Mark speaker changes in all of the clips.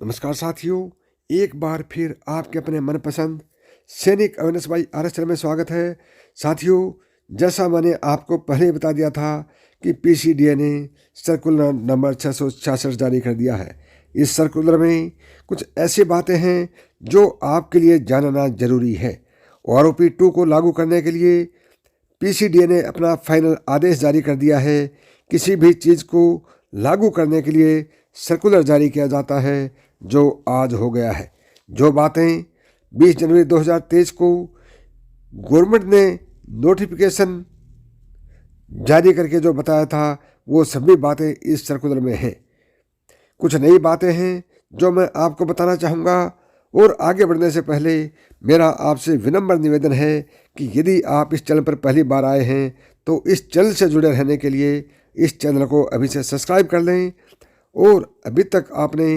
Speaker 1: नमस्कार साथियों, एक बार फिर आपके अपने मनपसंद सैनिक अवेयरनेस बाई RS चैनल में स्वागत है। साथियों, जैसा मैंने आपको पहले ही बता दिया था कि PCDA ने सर्कुलर नंबर 666 जारी कर दिया है। इस सर्कुलर में कुछ ऐसी बातें हैं जो आपके लिए जानना जरूरी है। आरोपी 2 को लागू करने के लिए PCDA ने अपना फाइनल आदेश जारी कर दिया है। किसी भी चीज़ को लागू करने के लिए सर्कुलर जारी किया जाता है, जो आज हो गया है। जो बातें 20 जनवरी 2023 को गवर्नमेंट ने नोटिफिकेशन जारी करके जो बताया था, वो सभी बातें इस सर्कुलर में हैं। कुछ नई बातें हैं जो मैं आपको बताना चाहूँगा। और आगे बढ़ने से पहले मेरा आपसे विनम्र निवेदन है कि यदि आप इस चैनल पर पहली बार आए हैं तो इस चैनल से जुड़े रहने के लिए इस चैनल को अभी से सब्सक्राइब कर लें। और अभी तक आपने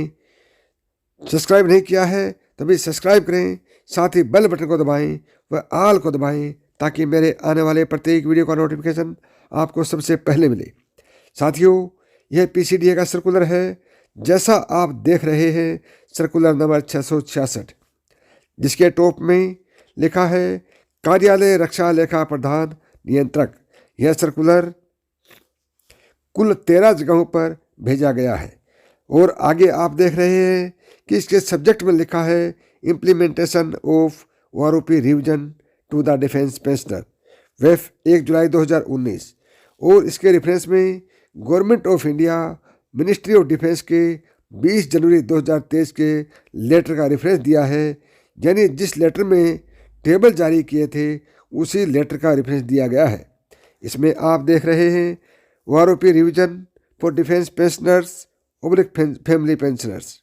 Speaker 1: सब्सक्राइब नहीं किया है तभी सब्सक्राइब करें, साथ ही बेल बटन को दबाएं व आल को दबाएं ताकि मेरे आने वाले प्रत्येक वीडियो का नोटिफिकेशन आपको सबसे पहले मिले। साथियों, यह PCDA का सर्कुलर है। जैसा आप देख रहे हैं, सर्कुलर नंबर 666, जिसके टॉप में लिखा है कार्यालय रक्षा लेखा प्रधान नियंत्रक। यह सर्कुलर कुल 13 जगहों पर भेजा गया है। और आगे आप देख रहे हैं कि इसके सब्जेक्ट में लिखा है implementation of OROP revision to the defence pensioner वेफ 1 जुलाई 2019। और इसके रेफरेंस में government of India ministry of defence के 20 जनवरी 2023 के लेटर का रेफरेंस दिया है। यानी जिस लेटर में टेबल जारी किए थे उसी लेटर का रेफरेंस दिया गया है। इसमें आप देख रहे हैं आरोपी revision for defence pensioners oblique family pensioners.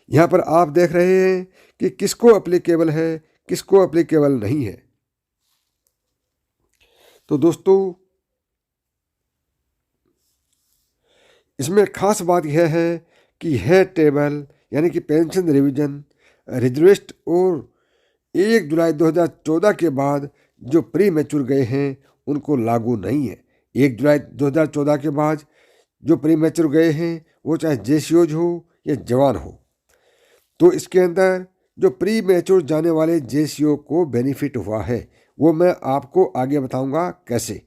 Speaker 1: यहाँ पर आप देख रहे हैं कि किसको एप्लीकेबल है, किसको एप्लीकेबल नहीं है। तो दोस्तों, इसमें खास बात यह है कि यह टेबल यानी कि पेंशन रिवीजन रिजर्विस्ट और 1 जुलाई 2014 के बाद जो प्री मैच्योर गए हैं उनको लागू नहीं है। 1 जुलाई 2014 के बाद जो प्री मैच्योर गए हैं वो चाहे JCOs हो या जवान हो, तो इसके अंदर जो प्री मैच्योर जाने वाले JCO को बेनिफिट हुआ है, वो मैं आपको आगे बताऊंगा कैसे।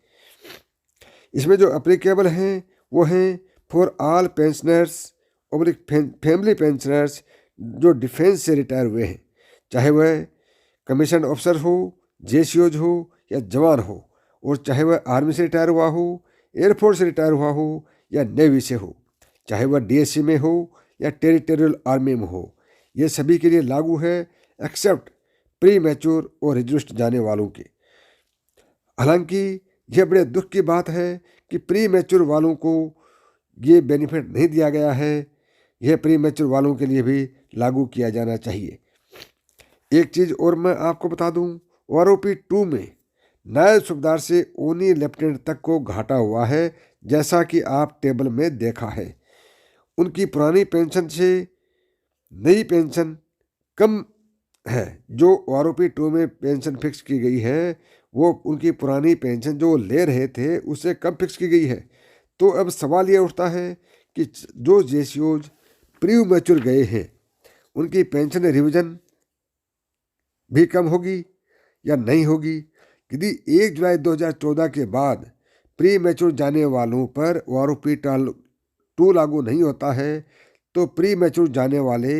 Speaker 1: इसमें जो एप्लीकेबल हैं वो हैं for all pensioners oblique family pensioners जो डिफेंस से रिटायर हुए हैं, चाहे वह कमीशन ऑफिसर हो, JCOs हो या जवान हो, और चाहे वह आर्मी से रिटायर हुआ हो, एयरफोर्स से रिटायर हुआ हो या नेवी से हो, चाहे वह DSC में हो या टेरिटोरियल आर्मी में हो। ये सभी के लिए लागू है एक्सेप्ट प्री मैच्योर और रिजर्विस्ट जाने वालों के। हालांकि यह बड़े दुख की बात है कि प्री मैच्योर वालों को ये बेनिफिट नहीं दिया गया है। यह प्री मैच्योर वालों के लिए भी लागू किया जाना चाहिए। एक चीज़ और मैं आपको बता दूं, आरोपी 2 में नायब सूबेदार से ओनी लेफ्टिनेंट तक को घाटा हुआ है, जैसा कि आप टेबल में देखा है। उनकी पुरानी पेंशन से नई पेंशन कम है। जो आरोपी 2 में पेंशन फिक्स की गई है वो उनकी पुरानी पेंशन जो ले रहे थे उससे कम फिक्स की गई है। तो अब सवाल ये उठता है कि जो JCOs प्री मैच्योर गए हैं उनकी पेंशन रिवीजन भी कम होगी या नहीं होगी। यदि 1 जुलाई 2014 के बाद प्री मैच्योर जाने वालों पर आरोपी 2 लागू नहीं होता है तो प्री मैच्योर जाने वाले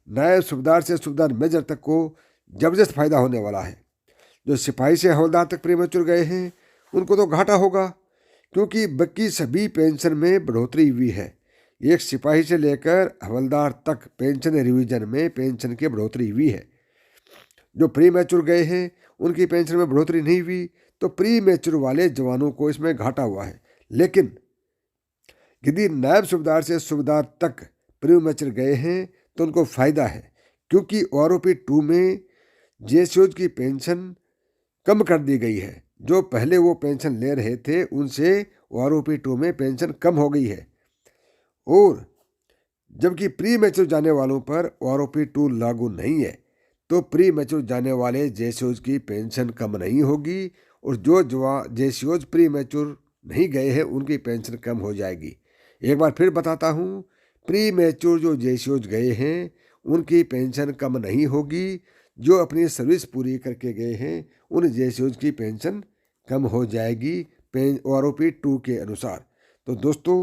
Speaker 1: नायब सूबेदार से सूबेदार मेजर तक को जबरदस्त फायदा होने वाला है। जो सिपाही से हवलदार तक प्री मैच्योर गए हैं उनको तो घाटा होगा, क्योंकि बाकी सभी पेंशन में बढ़ोतरी हुई है। एक सिपाही से लेकर हवलदार तक पेंशन रिवीजन में पेंशन की बढ़ोतरी हुई है। जो प्री मैच्योर गए हैं उनकी पेंशन में बढ़ोतरी नहीं हुई, तो प्री मैच्योर वाले जवानों को इसमें घाटा हुआ है। लेकिन यदि नायब सूबेदार से सूबेदार तक प्री मैच्योर गए हैं तो उनको फ़ायदा है, क्योंकि आरोपी 2 में JCOs की पेंशन कम कर दी गई है। जो पहले वो पेंशन ले रहे थे उनसे आरोपी 2 में पेंशन कम हो गई है। और जबकि प्री मैच्योर जाने वालों पर आरोपी 2 लागू नहीं है, तो प्री मैच्योर जाने वाले JCOs की पेंशन कम नहीं होगी, और जो JCOs प्री मैच्योर नहीं गए हैं उनकी पेंशन कम हो जाएगी। एक बार फिर बताता हूँ, प्री मैच्योर जो जेसीओज गए हैं उनकी पेंशन कम नहीं होगी। जो अपनी सर्विस पूरी करके गए हैं उन जेसीओज की पेंशन कम हो जाएगी OROP 2 के अनुसार। तो दोस्तों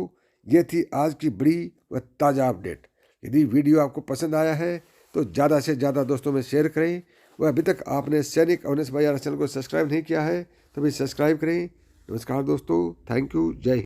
Speaker 1: ये थी आज की बड़ी व ताज़ा अपडेट। यदि वीडियो आपको पसंद आया है तो ज़्यादा से ज़्यादा दोस्तों में शेयर करें। वह अभी तक आपने सैनिक अवेयरनेस बाय चैनल को सब्सक्राइब नहीं किया है तो भी सब्सक्राइब करें। नमस्कार दोस्तों, थैंक यू, जय हिंद।